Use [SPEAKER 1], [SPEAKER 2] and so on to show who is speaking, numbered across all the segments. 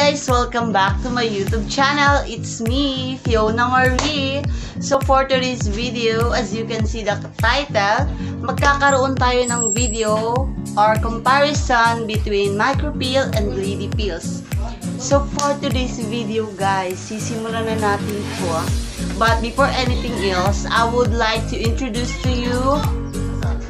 [SPEAKER 1] guys! Welcome back to my YouTube channel. It's me, Fiona Marie. So for today's video, as you can see the title, magkakaroon tayo ng video or comparison between micropeel and lady peels. So for today's video guys, sisimulan na natin ito. But before anything else, I would like to introduce to you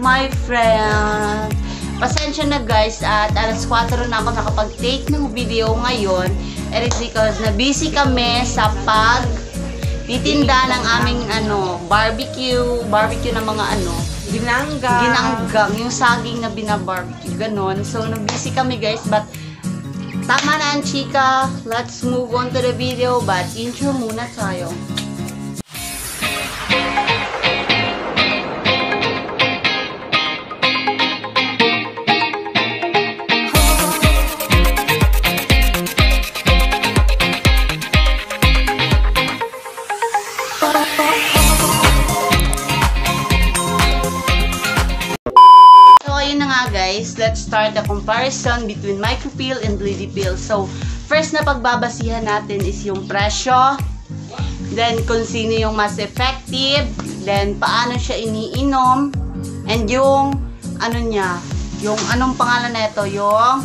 [SPEAKER 1] my friend. Pasensya na guys at alas 4 na ako nakapag-take ng video ngayon. It is because na busy kami sa pagtitinda ng aming barbecue ng mga ginanggang, yung saging na binabarbecue, ganon. So na-busy kami guys, but tama na ang chika. Let's move on to the video, but intro muna tayo. Guys, let's start the comparison between micropeel and lady peel. So, first na pagbabasihan natin is yung presyo, then kung sino yung mas effective, then paano siya iniinom, and yung yung anong pangalan nito, yung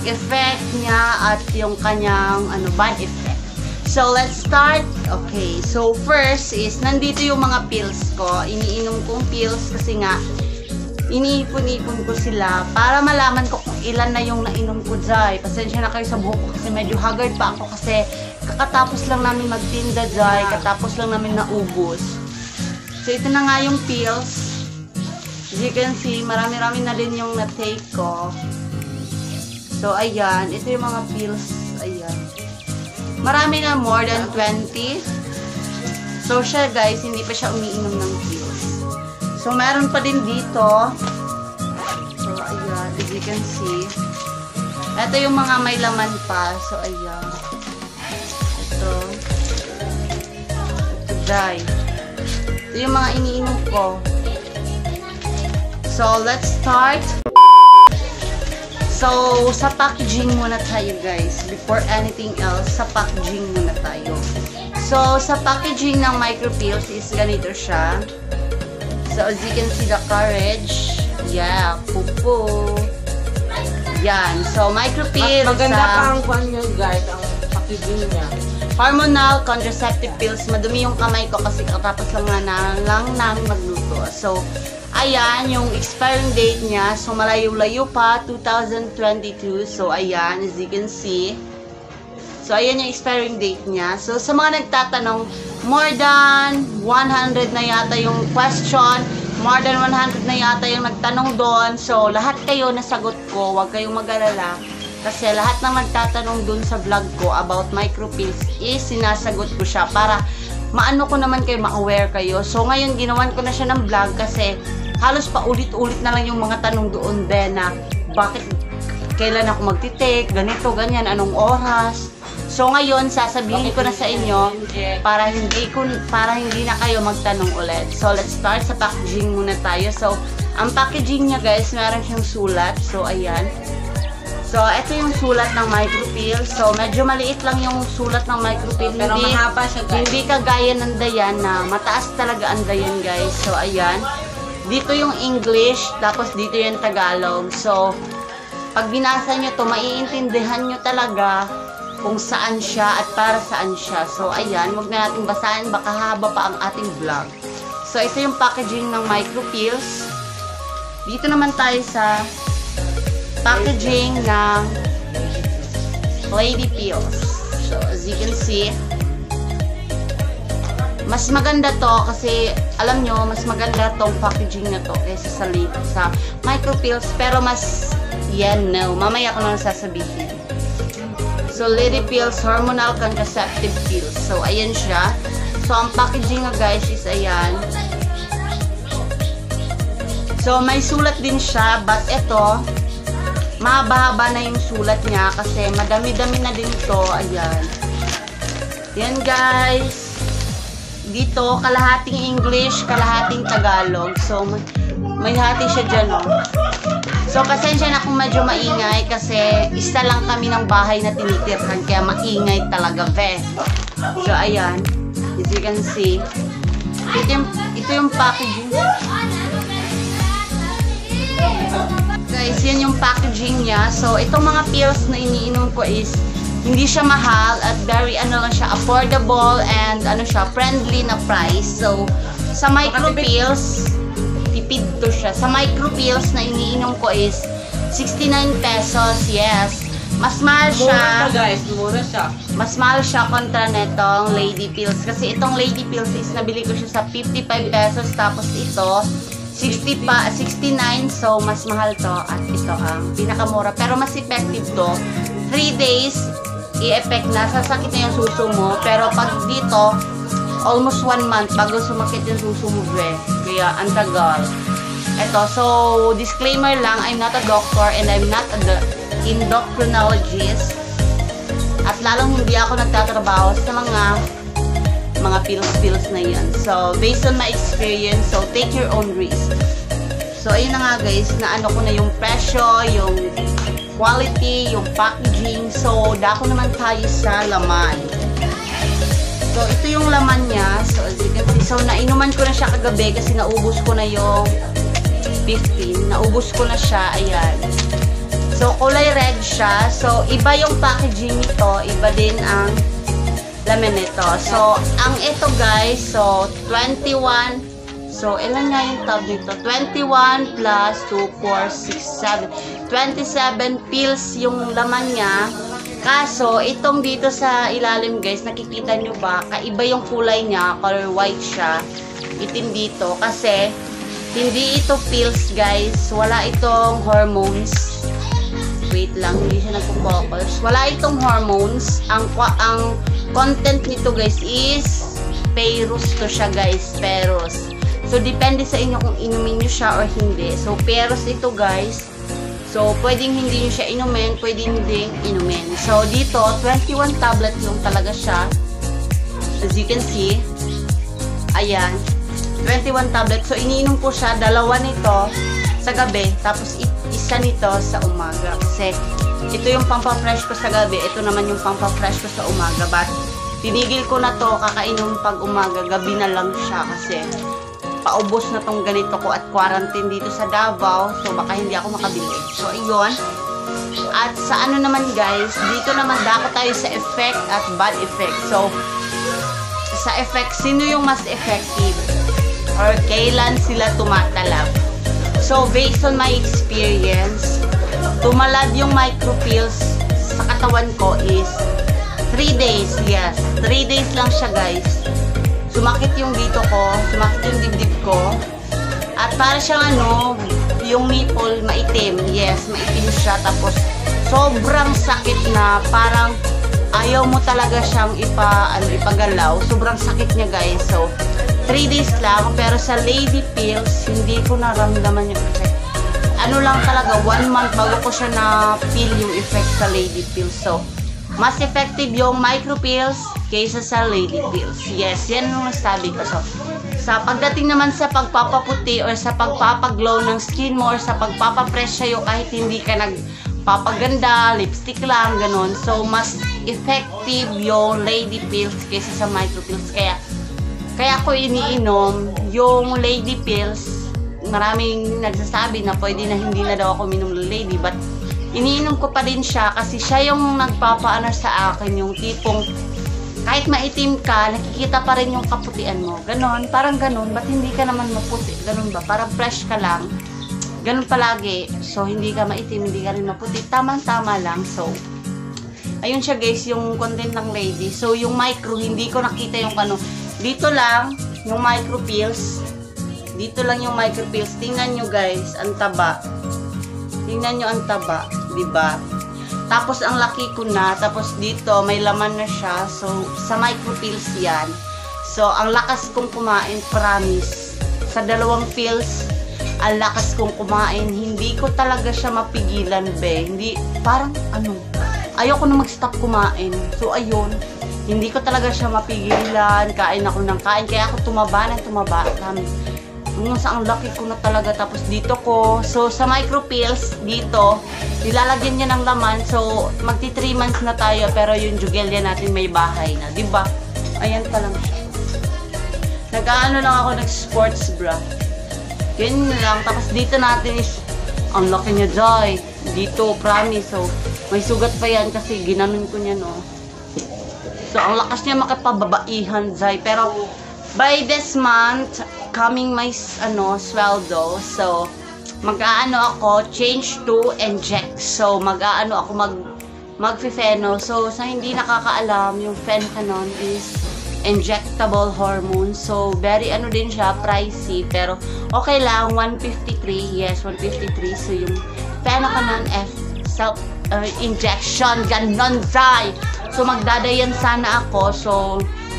[SPEAKER 1] effect niya at yung kanyang bad effect. So, let's start. Okay, so first is nandito yung mga pills ko. Iniinom kong pills kasi nga iniipon-ipon ko sila para malaman ko kung ilan na yung nainom ko dyan. Pasensya na kayo sa buhok ko kasi medyo haggard pa ako kasi kakatapos lang namin magtinda dyan, katapos lang namin naubos. So ito na nga yung pills. As you can see, marami-rami na din yung na-take ko. So ayan, ito yung mga pills. Ayan. Marami na, more than 20. So siya guys, hindi pa siya umiinom ng pills. So, meron pa din dito. So, ayan. As you can see. Ito yung mga may laman pa. So, ayan. Ito. Dry. Ito yung mga iniinom ko. So, let's start. So, sa packaging muna tayo, guys. Before anything else, sa packaging muna tayo. So, sa packaging ng micropeels is ganito siya. So, as you can see the carriage. Yeah, pupo. Yan. So, micropeel.
[SPEAKER 2] Maganda pa ang kwan nyo guys, ang packaging niya.
[SPEAKER 1] Hormonal contraceptive pills. Madumi yung kamay ko kasi katapos lang namin magluto. So, ayan, yung expiring date niya. So, malayo-layo pa, 2022. So, ayan, as you can see. So, ayan yung expiring date niya. So, sa mga nagtatanong, more than 100 na yata yung question. More than 100 na yata yung nagtanong doon. So, lahat kayo nasagot ko. Huwag kayong mag-alala. Kasi lahat na magtatanong doon sa vlog ko about micropeels is sinasagot ko siya para maano ko naman kayo, ma-aware kayo. So, ngayon, ginawan ko na siya ng vlog kasi halos pa ulit-ulit na lang yung mga tanong doon din na bakit, kailan ako magtitake, ganito, ganyan, anong oras. So ngayon sasabihin ko na sa inyo para hindi na kayo magtanong ulit. So let's start sa packaging muna tayo. So ang packaging niya guys, meron siyang sulat. So ayan. So ito yung sulat ng micropeel. So medyo maliit lang yung sulat ng micropeel.
[SPEAKER 2] Pero mahaba siya guys.
[SPEAKER 1] Hindi kagaya ng Dayan na mataas talaga ang Dayan guys. So ayan. Dito yung English, tapos dito yung Tagalog. So pag binasa nyo to, maiintindihan nyo talaga kung saan siya at para saan siya. So, ayan, huwag na natin basahin, baka haba pa ang ating vlog. So, ito yung packaging ng micropeels. Dito naman tayo sa packaging ng lady peels. So, as you can see, mas maganda to kasi, alam nyo, mas maganda tong packaging na to kaysa sa micropeels. Pero mas, mamaya ko na sasabihin. So, lady peels, hormonal contraceptive pills. So, ayan siya. So, ang packaging nga guys is ayan. So, may sulat din siya. But ito, mahaba-haba na yung sulat niya kasi madami-dami na din ito. Ayan. Yan guys. Dito, kalahating English, kalahating Tagalog. So, may hati siya dyan, oh. So, pasensya na kung medyo maingay kasi isa lang kami ng bahay na tinitirhan kaya maingay talaga, ve. So, ayan. As you can see, ito yung packaging. Guys, yan yung packaging niya. So, itong mga pills na iniinom ko is hindi siya mahal at very ano lang siya, affordable and ano siya, friendly na price. So, sa micro pills, tipid to siya. Sa micro pills na iniinom ko is 69 pesos. Yes. Mas mahal siya.
[SPEAKER 2] Mura siya, guys. Mura siya.
[SPEAKER 1] Mas mahal siya kontra netong Lady Pills. Kasi itong Lady Pills is nabili ko siya sa 55 pesos. Tapos ito, 69. So, mas mahal to. At ito ang pinakamura. Pero mas effective to. 3 days, i-effect na. Sasakit na yung suso mo. Pero pag dito, almost 1 month bago sumakit yung suso mo, kaya ang tagal. Ito, so, disclaimer lang, I'm not a doctor and I'm not an endocrinologist. At lalong hindi ako nagtatrabaho sa mga pills na yan. So, based on my experience, so take your own risk. So, ayun na nga guys, na ano ko na yung presyo, yung quality, yung packaging. So, dako naman tayo sa laman. So, ito yung laman niya. So, as you can see, so, nainuman ko na siya kagabi kasi naubos ko na yung 15. Naubos ko na siya. Ayan. So, kulay red siya. So, iba yung packaging nito. Iba din ang laman nito. So, ang ito guys, so, 21. So, ilan nga yung tab nito? 21 plus 2, 4, 6, 7. 27 pills yung laman niya. Kaso, itong dito sa ilalim guys, nakikita nyo ba? Kaiba yung kulay niya, color white siya. Itim dito. Kasi, hindi ito pills guys. Wala itong hormones. Wait lang, hindi siya nagpo-focus. Wala itong hormones. Ang content nito guys is Perus to siya guys. Perus. So, depende sa inyo kung inumin nyo siya or hindi. So, Perus ito guys. So, pwedeng hindi nyo siya inumin, pwedeng hindi inumin. So, dito, 21 tablet yung talaga siya. As you can see, ayan, 21 tablet. So, iniinom ko siya, dalawa nito sa gabi, tapos isa nito sa umaga. Kasi, ito yung pampafresh ko sa gabi, ito naman yung pampafresh ko sa umaga. But, tinigil ko na to, kakainom pag umaga, gabi na lang siya kasi paubos na tong ganito ko at quarantine dito sa Davao. So, baka hindi ako makabili. So, ayun. At sa ano naman guys, dito naman dako tayo sa effect at bad effect. So, sa effect, sino yung mas effective? Or kailan sila tumatalab? So, based on my experience, tumalab yung micropills sa katawan ko is 3 days. Yes, 3 days lang siya guys. Sumakit yung dito ko, sumakit yung dibdib ko. At para siyang ano, yung nipple maitim. Yes, maitim siya. Tapos, sobrang sakit na parang ayaw mo talaga siyang ipagalaw. Sobrang sakit niya guys. So, 3 days lang. Pero sa Lady Pills, hindi ko naramdaman yung effect. Ano lang talaga, 1 month bago ko siya na-feel yung effect sa Lady Pills. So, mas effective yung micro pills kaysa sa Lady Pills. Yes, yan yung nasabi ko. So, sa pagdating naman sa pagpapaputi or sa pagpapaglow ng skin mo or sa pagpapapress sa'yo kahit hindi ka nagpapaganda, lipstick lang, ganun. So, mas effective yung Lady Pills kaysa sa micro pills. Kaya ko iniinom yung Lady Pills. Maraming nagsasabi na pwede na hindi na daw ako minom ng Lady, but iniinom ko pa din siya kasi siya yung nagpapaano sa akin, yung tipong kahit maitim ka, nakikita pa rin yung kaputian mo. Ganon, parang ganon. Ba't hindi ka naman maputi? Ganon ba? Parang fresh ka lang. Ganon palagi. So, hindi ka maitim, hindi ka rin maputi. Tamang-tama lang. So, ayun siya guys, yung content ng Lady. So, yung micro, hindi ko nakita yung ano. Dito lang, yung micro pills. Dito lang yung micro pills. Tingnan nyo guys, ang taba. Tingnan nyo ang taba. Diba? Tapos ang laki ko na, tapos dito may laman na siya. So sa micro pills yan. So ang lakas kong kumain, promise. Sa 2 pills, ang lakas kong kumain. Hindi ko talaga siya mapigilan, be. Hindi, parang ano, ayoko na mag-stop kumain. So ayun, hindi ko talaga siya mapigilan. Kain ako ng kain, kaya ako tumaba ng tumaba. Hanggang sa ang laki ko na talaga. Tapos dito ko, so sa micropills, dito, nilalagyan niya ng laman. So, magti 3 months na tayo, pero yung jugelya natin may bahay na. Diba? Ayan pa lang siya. Nag-ano lang ako, nag-sports bra. Yun lang. Tapos dito natin is, ang laki niya, Jai. Dito, promise. So, may sugat pa yan kasi ginanon ko niya, no. So, ang lakas niya makipababaihan, Jai. Pero, by this month, coming my, sweldo. So, mag-aano ako, change to inject. So, mag-aano ako, mag-feno. So, sa hindi nakakaalam, yung Fencanon is injectable hormone. So, very din siya, pricey. Pero, okay lang, 153. Yes, 153. So, yung Fencanon self injection, ganon, Jai. So, magdadayan sana ako. So,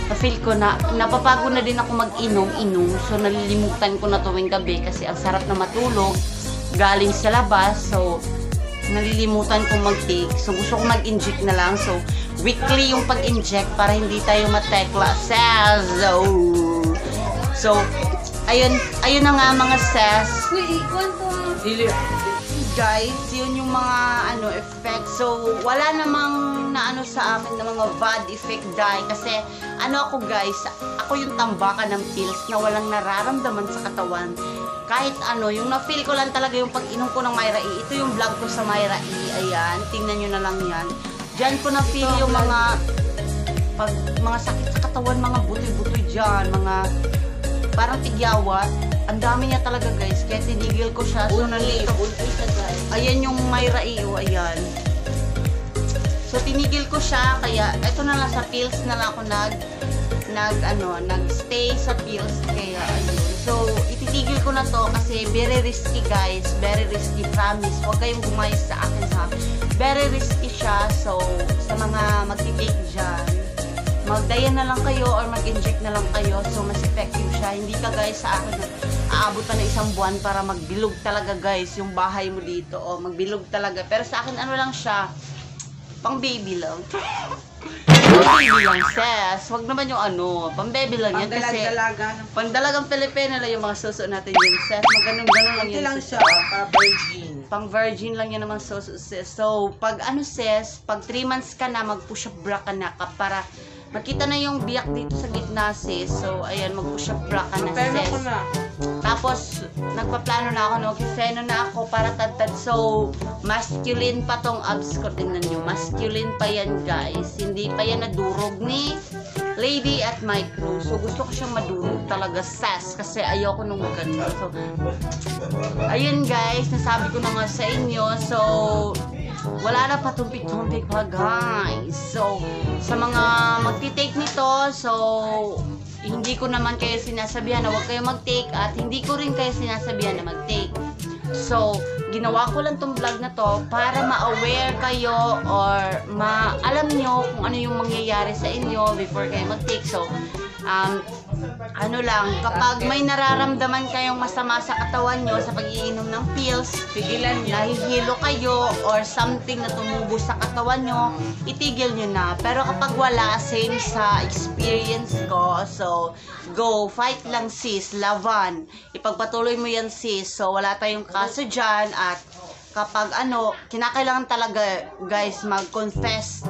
[SPEAKER 1] na-feel ko na, napapagod na din ako mag-inom. So, nalilimutan ko na tuwing gabi kasi ang sarap na matulog galing sa labas. So, nalilimutan ko mag-take. So, gusto ko mag-inject na lang. So, weekly yung pag-inject para hindi tayo matekla. So, ayun na nga mga ses. Guys, yun yung mga effect. So, wala namang naano sa akin na mga bad effect dahil kasi ako guys, ako yung tambakan ng pills na walang nararamdaman sa katawan. Kahit yung na-feel ko lang talaga yung pag-inom ko ng Myra E. Ito yung vlog ko sa Myra E. Ayan, tingnan nyo na lang yan. Diyan ko na-feel yung mga sakit sa katawan, mga butoy-butoy dyan, mga parang tigyawat. Ang dami niya talaga guys, kaya tinigil ko siya. So, nalito. Ayan yung Myra E. Ayan. So, tinigil ko siya, kaya ito na lang sa pills na lang ako nag-stay sa pills, kaya ayun. So, ititigil ko na to kasi very risky guys, very risky, promise. Huwag kayong gumayos sa akin ha. Very risky siya, so, sa mga magtitake dyan, magdayan na lang kayo or mag-inject na lang kayo, so mas effective siya. Hindi ka guys sa akin aabutan na 1 buwan para magbilog talaga guys yung bahay mo dito, o magbilog talaga. Pero sa akin lang siya, pang baby lang. Baby lang, sis. Wag naman yung pang baby lang yan kasi pang dalagang Pilipino lang yung mga suso natin yun, sis. Maganon-ganon lang yun.
[SPEAKER 2] Lang siya, pa-virgin.
[SPEAKER 1] Pang virgin lang yan naman suso, sis. So, pag sis, pag 3 months ka na, mag-push up bra ka na para makita na yung biyak dito sa gitna, sis. So, ayan, mag-push up bra ka na, sis. Tapos, nagpaplano na ako, nag-feno na ako para tad-tad. So, masculine pa tong abs ko. Tingnan nyo, masculine pa yan, guys. Hindi pa yan nadurog ni Lady at Micro. So, gusto ko siyang madurog talaga, sis. Kasi ayoko nung maganda. So, ayun, guys. Nasabi ko na nga sa inyo. So, wala na patumpik-tumpik pa, guys. So, sa mga magti-take nito, so, hindi ko naman kayo sinasabihan na huwag kayo mag-take at hindi ko rin kayo sinasabihan na mag-take. So, ginawa ko lang tong vlog na to para ma-aware kayo or alam nyo kung ano yung mangyayari sa inyo before kayo mag-take. So, kapag may nararamdaman kayong masama sa katawan nyo sa pag-iinom ng pills, pigilan nyo, nahihilo kayo or something na tumubo sa katawan nyo, itigil nyo na. Pero kapag wala, same sa experience ko, so go, fight lang sis, laban, ipagpatuloy mo yan sis. So wala tayong kaso dyan at kapag kinakailangan talaga guys mag-confess.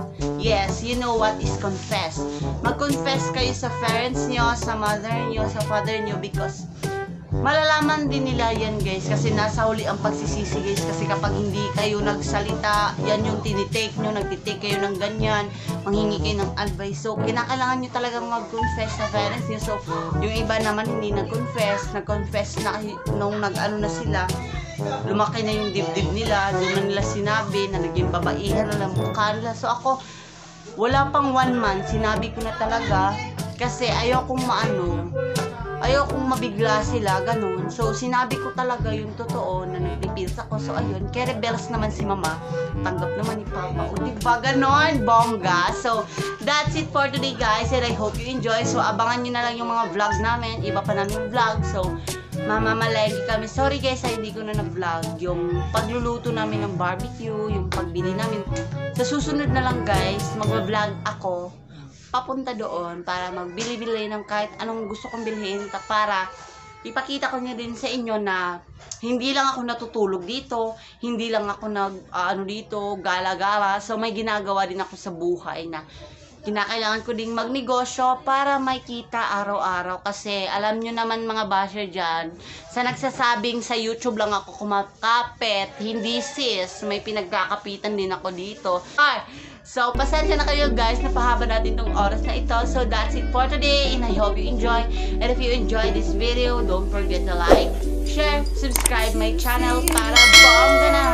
[SPEAKER 1] Yes, you know what is confess. Mag-confess kayo sa parents nyo, sa mother nyo, sa father nyo because malalaman din nila yan guys kasi nasa huli ang pagsisisi guys kasi kapag hindi kayo nagsalita, yan yung tinitake nyo, nagtitake kayo ng ganyan, manghingi kayo ng advice. So, kinakailangan nyo talagang mag-confess sa parents nyo. So, yung iba naman hindi nag-confess na nung na sila, lumaki na yung dibdib nila, doon na nila sinabi na naging babaihan na lang mukha nila. So ako, wala pang 1 month, sinabi ko na talaga kasi ayokong mabigla sila, ganun. So sinabi ko talaga yung totoo na nag-pills ako. So ayun, kaya rebels naman si mama, tanggap naman ni papa. O diba, ganun, bongga. So that's it for today guys and I hope you enjoy. So abangan nyo na lang yung mga vlog namin, iba pa namin vlog. So mamamalagi kami. Sorry guys, hindi ko na na-vlog yung pagluluto namin ng barbecue, yung pagbili namin. Sa susunod na lang guys, mag-vlog ako papunta doon para magbili-bili ng kahit anong gusto kong bilhin para ipakita ko niya din sa inyo na hindi lang ako natutulog dito, hindi lang ako dito, gala-gala. So may ginagawa din ako sa buhay na kinakailangan ko ding magnegosyo para may kita araw-araw. Kasi alam nyo naman mga basher dyan, sa nagsasabing sa YouTube lang ako kumakapit, hindi sis, may pinagkakapitan din ako dito. So, pasensya na kayo guys, napahaba natin tong oras na ito. So, that's it for today and I hope you enjoy. And if you enjoyed this video, don't forget to like, share, subscribe my channel para bongga na!